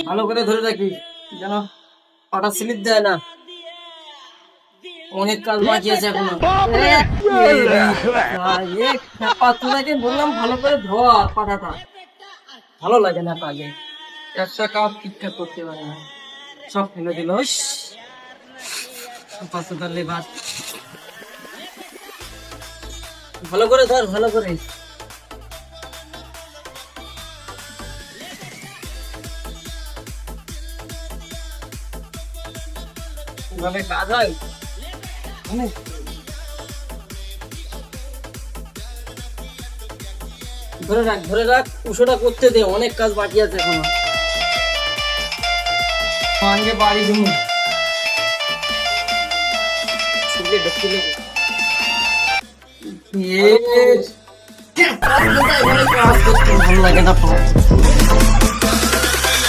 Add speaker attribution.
Speaker 1: ভালো করে ধরে রাখি যেন পাটা স্লিপ দেয় না। অনেক কাজ বাকি আছে এখনো। তোদেরকে বললাম ভালো করে ধোয়া পাটাটা, ভালো লাগে না কাজে। একটা কাজ ঠিকঠাক করতে পারে না, সব ফেলে দিল। ভালো করে ধর, ভালো করে। এভাবে কাজ হয়? ধরে রাখ, ধরে রাখ, উষোটা করতে দে, অনেক কাজ বাকি আছে এখনো। আগে বাড়ি দিন ভালো লাগে না।